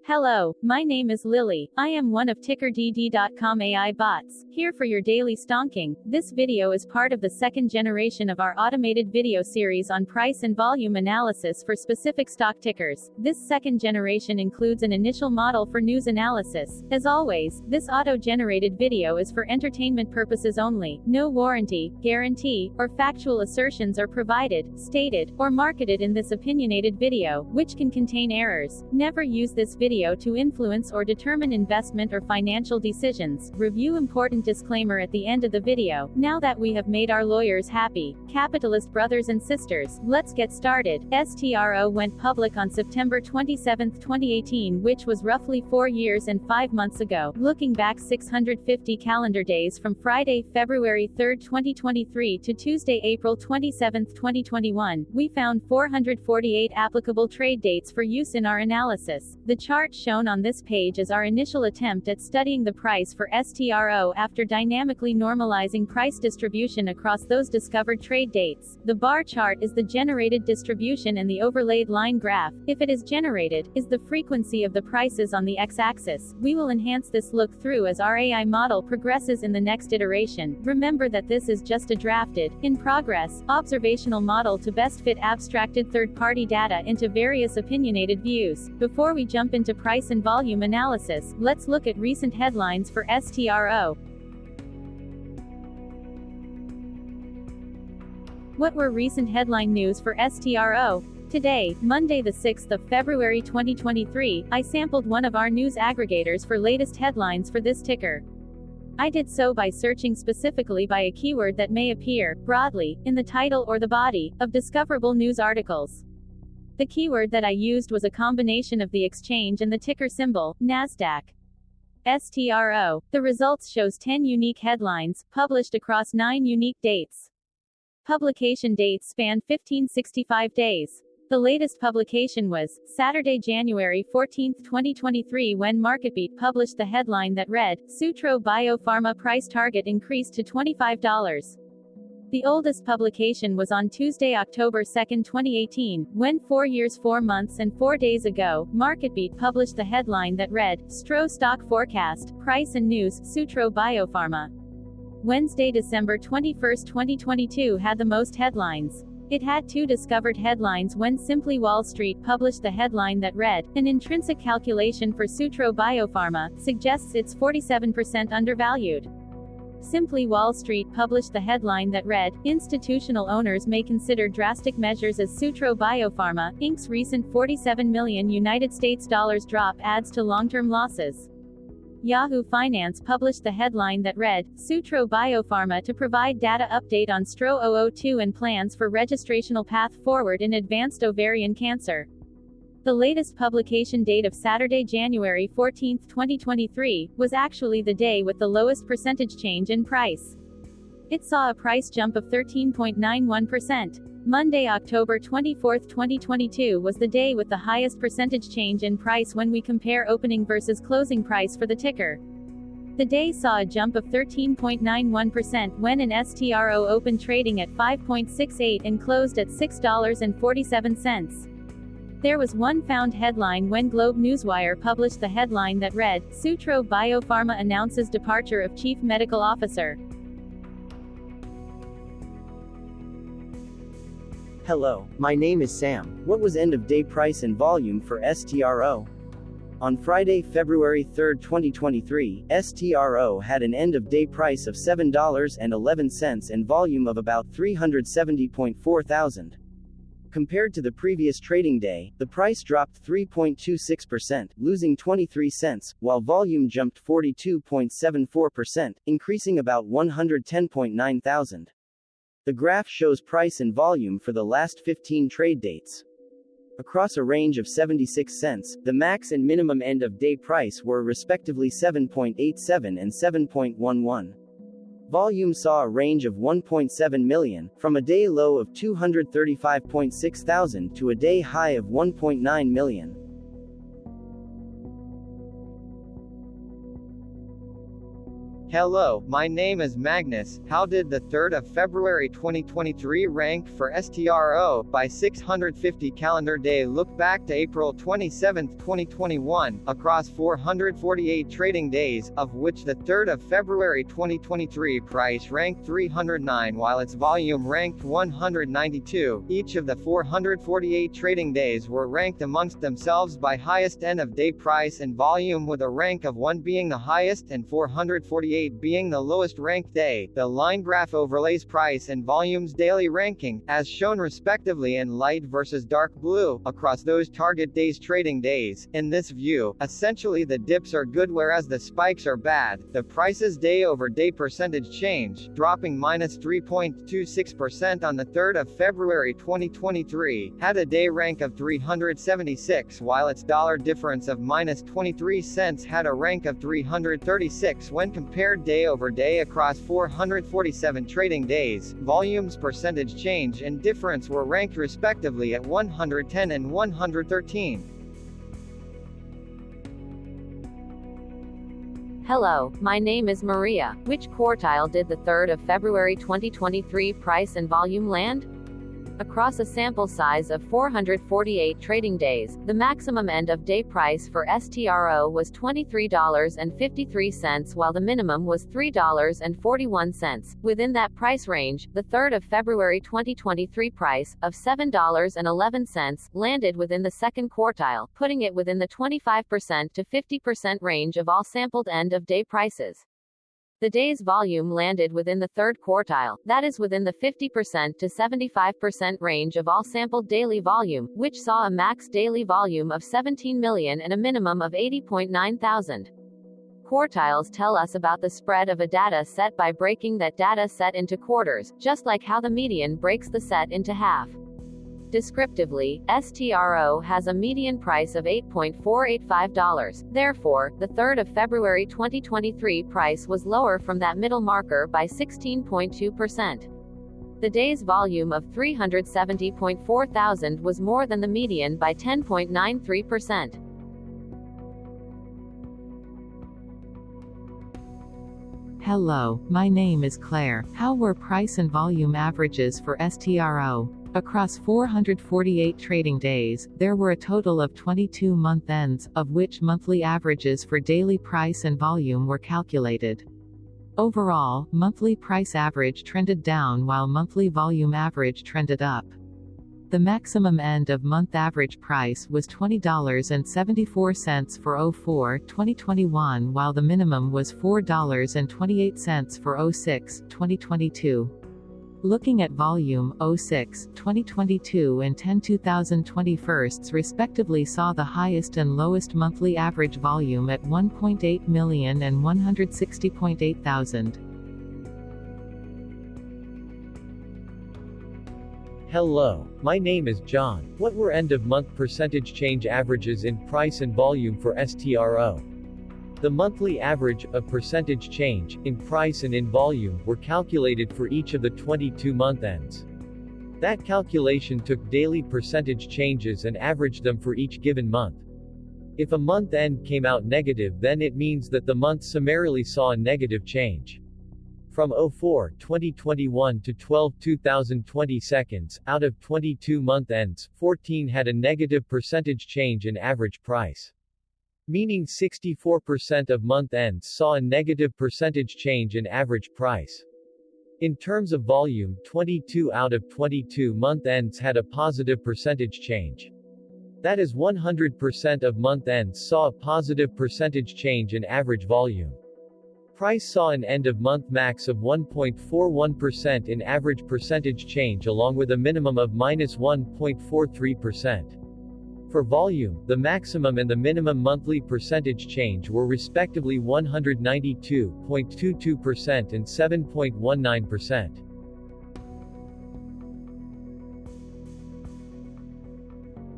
Hello, my name is Lily. I am one of TickerDD.com AI bots, here for your daily stonking. This video is part of the second generation of our automated video series on price and volume analysis for specific stock tickers. This second generation includes an initial model for news analysis. As always, this auto-generated video is for entertainment purposes only. No warranty, guarantee, or factual assertions are provided, stated, or marketed in this opinionated video, which can contain errors. Never use this video to influence or determine investment or financial decisions. Review important disclaimer at the end of the video. Now that we have made our lawyers happy, capitalist brothers and sisters, let's get started. STRO went public on September 27, 2018, which was roughly 4 years and 5 months ago. Looking back 650 calendar days from Friday, February 3, 2023 to Tuesday, April 27, 2021, we found 448 applicable trade dates for use in our analysis. The chart shown on this page is our initial attempt at studying the price for STRO after dynamically normalizing price distribution across those discovered trade dates. The bar chart is the generated distribution and the overlaid line graph, if it is generated, is the frequency of the prices on the x-axis. We will enhance this look through as our AI model progresses in the next iteration. Remember that this is just a drafted, in progress, observational model to best fit abstracted third-party data into various opinionated views. Before we jump into price and volume analysis, let's look at recent headlines for STRO. What were recent headline news for STRO? Today, Monday the 6th of February 2023, I sampled one of our news aggregators for latest headlines for this ticker. I did so by searching specifically by a keyword that may appear, broadly, in the title or the body, of discoverable news articles. The keyword that I used was a combination of the exchange and the ticker symbol, NASDAQ. STRO. The results shows 10 unique headlines, published across 9 unique dates. Publication dates spanned 1565 days. The latest publication was Saturday, January 14, 2023, when MarketBeat published the headline that read, STRO Biopharma price target increased to $25. The oldest publication was on Tuesday, October 2, 2018, when 4 years, 4 months and 4 days ago, MarketBeat published the headline that read, STRO stock forecast, price and news, STRO Biopharma. Wednesday, December 21, 2022 had the most headlines. It had 2 discovered headlines when Simply Wall Street published the headline that read, an intrinsic calculation for STRO Biopharma suggests it's 47% undervalued. Simply Wall Street published the headline that read, institutional owners may consider drastic measures as STRO Biopharma, Inc.'s recent $47 million US drop adds to long-term losses. Yahoo Finance published the headline that read, STRO Biopharma to provide data update on STRO 002 and plans for registrational path forward in advanced ovarian cancer. The latest publication date of Saturday, January 14, 2023, was actually the day with the lowest percentage change in price. It saw a price jump of 13.91%. Monday, October 24, 2022 was the day with the highest percentage change in price when we compare opening versus closing price for the ticker. The day saw a jump of 13.91% when an STRO opened trading at $5.68 and closed at $6.47. There was one found headline when Globe Newswire published the headline that read, STRO Biopharma announces departure of Chief Medical Officer. Hello, my name is Sam. What was end-of-day price and volume for STRO? On Friday, February 3, 2023, STRO had an end-of-day price of $7.11 and volume of about 370.4 thousand. Compared to the previous trading day, the price dropped 3.26%, losing 23 cents, while volume jumped 42.74%, increasing about 110.9 thousand. The graph shows price and volume for the last 15 trade dates. Across a range of 76 cents, the max and minimum end-of-day price were respectively 7.87 and 7.11. Volume saw a range of 1.7 million, from a day low of 235.6 thousand to a day high of 1.9 million. Hello, my name is Magnus. How did the 3rd of February 2023 rank for STRO by 650 calendar day? Look back to April 27, 2021, across 448 trading days, of which the 3rd of February 2023 price ranked 309 while its volume ranked 192. Each of the 448 trading days were ranked amongst themselves by highest end of day price and volume, with a rank of 1 being the highest and 448 being the lowest ranked day. The line graph overlays price and volume's daily ranking, as shown respectively in light versus dark blue, across those target days trading days. In this view, essentially the dips are good whereas the spikes are bad. The price's day-over-day percentage change, dropping -3.26% on the 3rd of February 2023, had a day rank of 376, while its dollar difference of -23 cents had a rank of 336 when compared day over day across 447 trading days. Volume's percentage change and difference were ranked respectively at 110 and 113. Hello, my name is Maria. Which quartile did the 3rd of February 2023 price and volume land? Across a sample size of 448 trading days, the maximum end-of-day price for STRO was $23.53 while the minimum was $3.41. Within that price range, the 3rd of February 2023 price, of $7.11, landed within the second quartile, putting it within the 25% to 50% range of all sampled end-of-day prices. The day's volume landed within the 3rd quartile, that is within the 50% to 75% range of all sampled daily volume, which saw a max daily volume of 17 million and a minimum of 80.9 thousand. Quartiles tell us about the spread of a data set by breaking that data set into quarters, just like how the median breaks the set into half. Descriptively, STRO has a median price of $8.485. Therefore, the 3rd of February 2023 price was lower from that middle marker by 16.2%. The day's volume of 370.4 thousand was more than the median by 10.93%. Hello, my name is Claire. How were price and volume averages for STRO? Across 448 trading days, there were a total of 22 month ends, of which monthly averages for daily price and volume were calculated. Overall, monthly price average trended down while monthly volume average trended up. The maximum end-of-month average price was $20.74 for 04/2021 while the minimum was $4.28 for 06/2022. Looking at volume, 06/2022 and 10/2021 respectively saw the highest and lowest monthly average volume at 1.8 million and 160.8 thousand. Hello, my name is John. What were end-of-month percentage change averages in price and volume for STRO? The monthly average of percentage change, in price and in volume, were calculated for each of the 22 month ends. That calculation took daily percentage changes and averaged them for each given month. If a month end came out negative, then it means that the month summarily saw a negative change. From 04/2021 to 12/2020 seconds, out of 22 month ends, 14 had a negative percentage change in average price. Meaning 64% of month ends saw a negative percentage change in average price. In terms of volume, 22 out of 22 month ends had a positive percentage change. That is 100% of month ends saw a positive percentage change in average volume. Price saw an end-of-month max of 1.41% in average percentage change along with a minimum of -1.43%. For volume, the maximum and the minimum monthly percentage change were respectively 192.22% and 7.19%.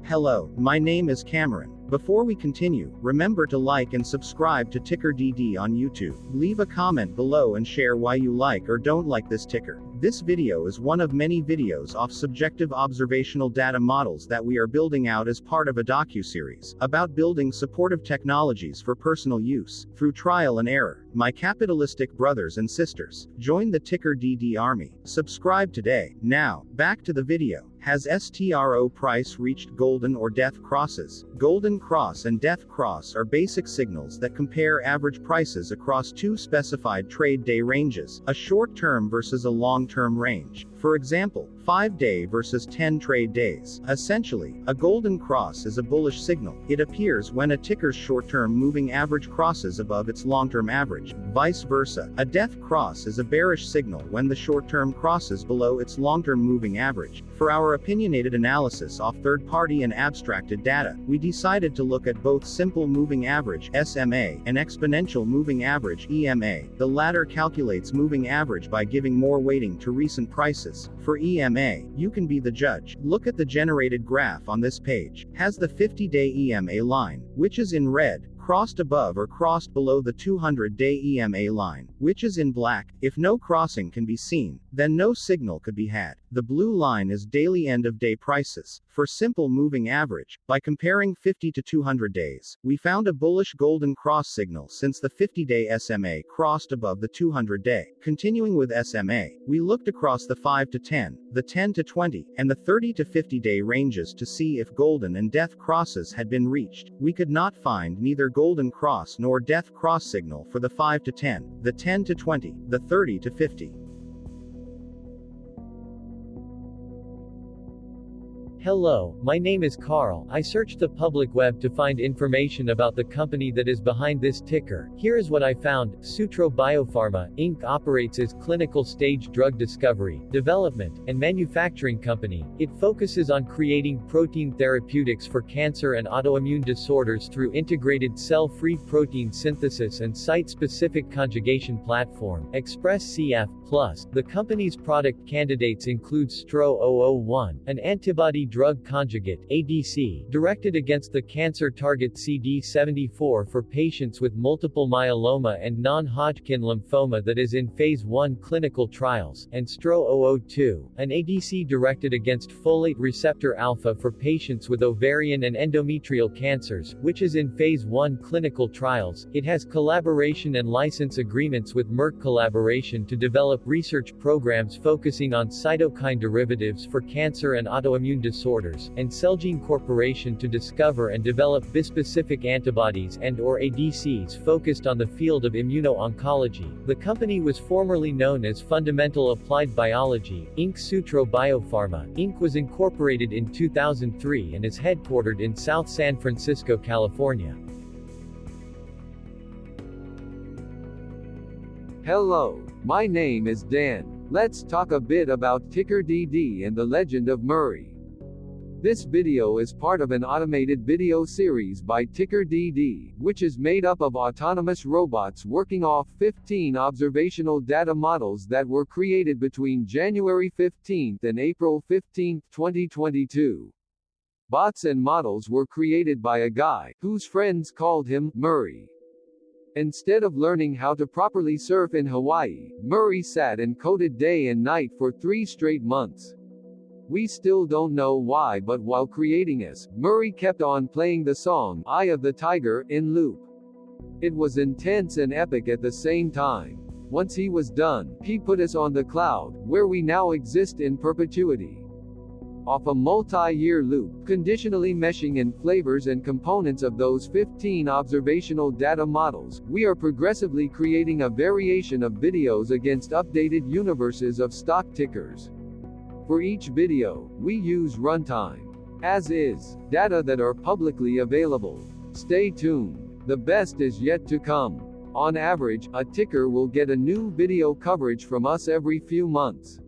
Hello, my name is Cameron. Before we continue, remember to like and subscribe to TickerDD on YouTube. Leave a comment below and share why you like or don't like this ticker. This video is one of many videos off subjective observational data models that we are building out as part of a docuseries about building supportive technologies for personal use, through trial and error. My capitalistic brothers and sisters, join the TickerDD army. Subscribe today. Now, back to the video. Has STRO price reached golden or death crosses? Golden cross and death cross are basic signals that compare average prices across two specified trade day ranges, a short-term versus a long-term range. For example, 5-day versus 10 trade days. Essentially, a golden cross is a bullish signal. It appears when a ticker's short-term moving average crosses above its long-term average. Vice versa, a death cross is a bearish signal when the short-term crosses below its long-term moving average. For our opinionated analysis of third-party and abstracted data, we decided to look at both simple moving average (SMA) and exponential moving average (EMA). The latter calculates moving average by giving more weighting to recent prices. For EMA, you can be the judge. Look at the generated graph on this page. Has the 50-day EMA line, which is in red, crossed above or crossed below the 200-day EMA line, which is in black? If no crossing can be seen, then no signal could be had. The blue line is daily end-of-day prices. For simple moving average, by comparing 50 to 200 days, we found a bullish golden cross signal since the 50-day SMA crossed above the 200-day. Continuing with SMA, we looked across the 5 to 10, the 10 to 20, and the 30 to 50-day ranges to see if golden and death crosses had been reached. We could not find neither golden cross nor death cross signal for the 5 to 10, the 10 to 20, the 30 to 50. Hello, my name is Carl. I searched the public web to find information about the company that is behind this ticker. Here is what I found. STRO Biopharma, Inc. operates as clinical stage drug discovery, development, and manufacturing company. It focuses on creating protein therapeutics for cancer and autoimmune disorders through integrated cell-free protein synthesis and site-specific conjugation platform, ExpressCF+. The company's product candidates include STRO-001, an antibody-drug conjugate (ADC) directed against the cancer target CD74 for patients with multiple myeloma and non-Hodgkin lymphoma that is in Phase 1 clinical trials, and STRO-002, an ADC directed against folate receptor alpha for patients with ovarian and endometrial cancers, which is in Phase 1 clinical trials. It has collaboration and license agreements with Merck Collaboration to develop research programs focusing on cytokine derivatives for cancer and autoimmune disorders, and Celgene Corporation to discover and develop bispecific antibodies and/or ADCs focused on the field of immuno-oncology. The company was formerly known as Fundamental Applied Biology, Inc. STRO Biopharma, Inc. was incorporated in 2003 and is headquartered in South San Francisco, California. Hello, my name is Dan. Let's talk a bit about TickerDD and the legend of Murray. This video is part of an automated video series by TickerDD, which is made up of autonomous robots working off 15 observational data models that were created between January 15 and April 15, 2022. Bots and models were created by a guy, whose friends called him Murray. Instead of learning how to properly surf in Hawaii, Murray sat and coded day and night for 3 straight months. We still don't know why, but while creating us, Murray kept on playing the song, Eye of the Tiger, in loop. It was intense and epic at the same time. Once he was done, he put us on the cloud, where we now exist in perpetuity. Off a multi-year loop, conditionally meshing in flavors and components of those 15 observational data models, we are progressively creating a variation of videos against updated universes of stock tickers. For each video, we use runtime, as is, data that are publicly available. Stay tuned. The best is yet to come. On average, a ticker will get a new video coverage from us every few months.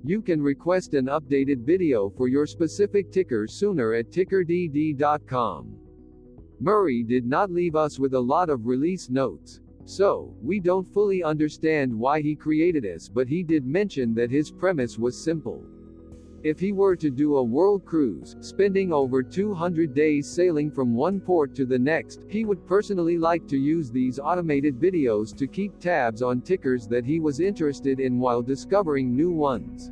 You can request an updated video for your specific ticker sooner at TickerDD.com. Murray did not leave us with a lot of release notes, so we don't fully understand why he created us, but he did mention that his premise was simple. If he were to do a world cruise, spending over 200 days sailing from one port to the next, he would personally like to use these automated videos to keep tabs on tickers that he was interested in while discovering new ones.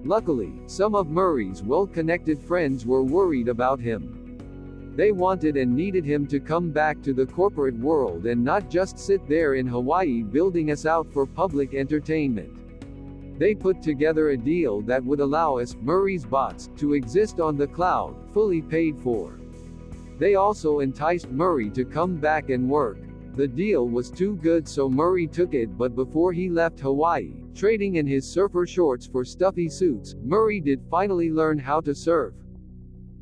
Luckily, some of Murray's well-connected friends were worried about him. They wanted and needed him to come back to the corporate world and not just sit there in Hawaii building us out for public entertainment. They put together a deal that would allow us, Murray's bots, to exist on the cloud, fully paid for. They also enticed Murray to come back and work. The deal was too good, so Murray took it, but before he left Hawaii, trading in his surfer shorts for stuffy suits, Murray did finally learn how to surf.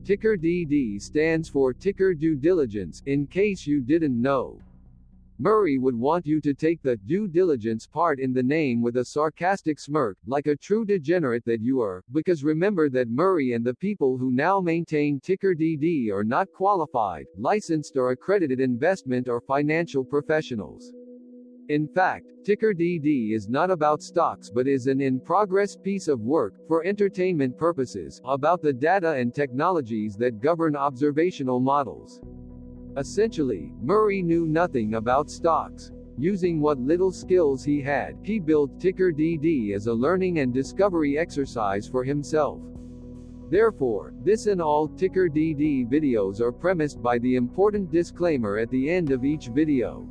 TickerDD stands for Ticker Due Diligence, in case you didn't know. Murray would want you to take the due diligence part in the name with a sarcastic smirk, like a true degenerate that you are, because remember that Murray and the people who now maintain TickerDD are not qualified, licensed or accredited investment or financial professionals. In fact, TickerDD is not about stocks but is an in-progress piece of work, for entertainment purposes, about the data and technologies that govern observational models. Essentially, Murray knew nothing about stocks. Using what little skills he had, he built TickerDD as a learning and discovery exercise for himself. Therefore, this and all TickerDD videos are premised by the important disclaimer at the end of each video.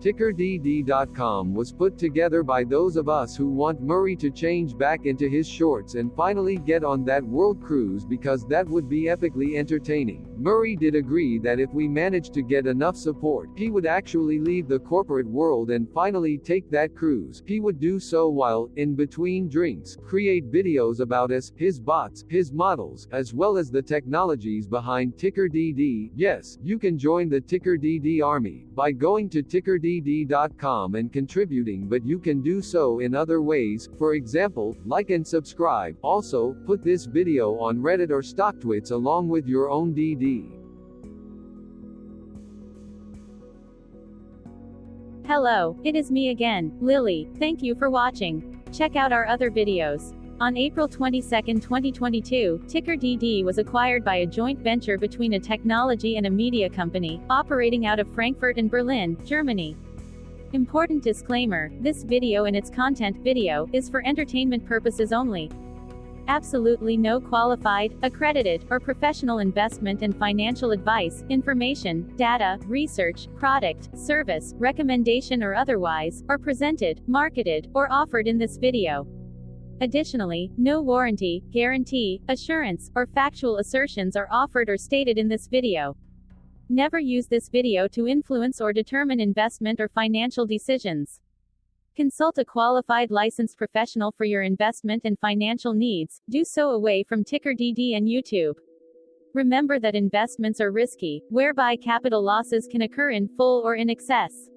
TickerDD.com was put together by those of us who want Murray to change back into his shorts and finally get on that world cruise, because that would be epically entertaining. Murray did agree that if we managed to get enough support, he would actually leave the corporate world and finally take that cruise. He would do so while, in between drinks, create videos about us, his bots, his models, as well as the technologies behind TickerDD. Yes, you can join the TickerDD army by going to TickerDD.com and contributing, but you can do so in other ways. For example, like and subscribe. Also, put this video on Reddit or StockTwits along with your own DD. Hello, it is me again, Lily. Thank you for watching. Check out our other videos. On April 22, 2022, TickerDD was acquired by a joint venture between a technology and a media company, operating out of Frankfurt and Berlin, Germany. Important disclaimer, this video and its content video is for entertainment purposes only. Absolutely no qualified, accredited, or professional investment and financial advice, information, data, research, product, service, recommendation or otherwise, are presented, marketed, or offered in this video. Additionally, no warranty, guarantee, assurance, or factual assertions are offered or stated in this video. Never use this video to influence or determine investment or financial decisions. Consult a qualified licensed professional for your investment and financial needs. Do so away from TickerDD and YouTube. Remember that investments are risky, whereby capital losses can occur in full or in excess.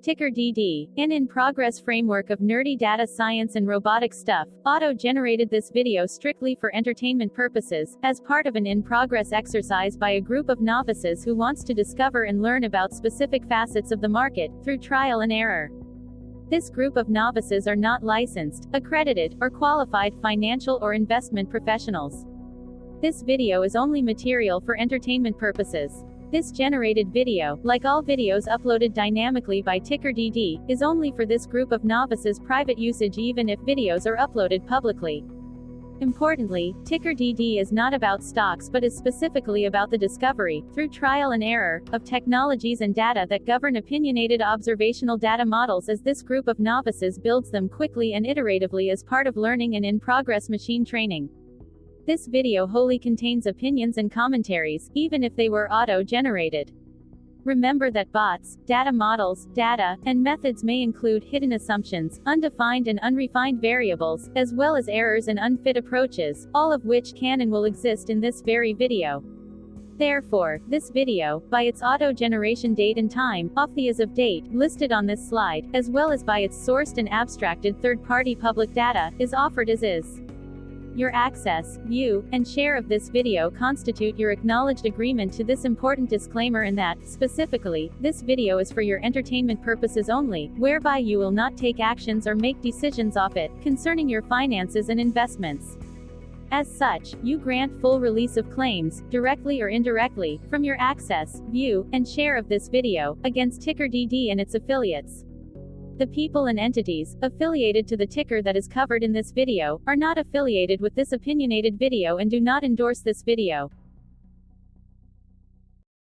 TickerDD, an in-progress framework of nerdy data science and robotic stuff, auto-generated this video strictly for entertainment purposes, as part of an in-progress exercise by a group of novices who wants to discover and learn about specific facets of the market, through trial and error. This group of novices are not licensed, accredited, or qualified financial or investment professionals. This video is only material for entertainment purposes. This generated video, like all videos uploaded dynamically by TickerDD, is only for this group of novices' private usage even if videos are uploaded publicly. Importantly, TickerDD is not about stocks but is specifically about the discovery, through trial and error, of technologies and data that govern opinionated observational data models as this group of novices builds them quickly and iteratively as part of learning and in-progress machine training. This video wholly contains opinions and commentaries, even if they were auto-generated. Remember that bots, data models, data, and methods may include hidden assumptions, undefined and unrefined variables, as well as errors and unfit approaches, all of which can and will exist in this very video. Therefore, this video, by its auto-generation date and time, off the as of date, listed on this slide, as well as by its sourced and abstracted third-party public data, is offered as is. Your access, view, and share of this video constitute your acknowledged agreement to this important disclaimer and that, specifically, this video is for your entertainment purposes only, whereby you will not take actions or make decisions off it, concerning your finances and investments. As such, you grant full release of claims, directly or indirectly, from your access, view, and share of this video, against TickerDD and its affiliates. The people and entities affiliated to the ticker that is covered in this video are not affiliated with this opinionated video and do not endorse this video.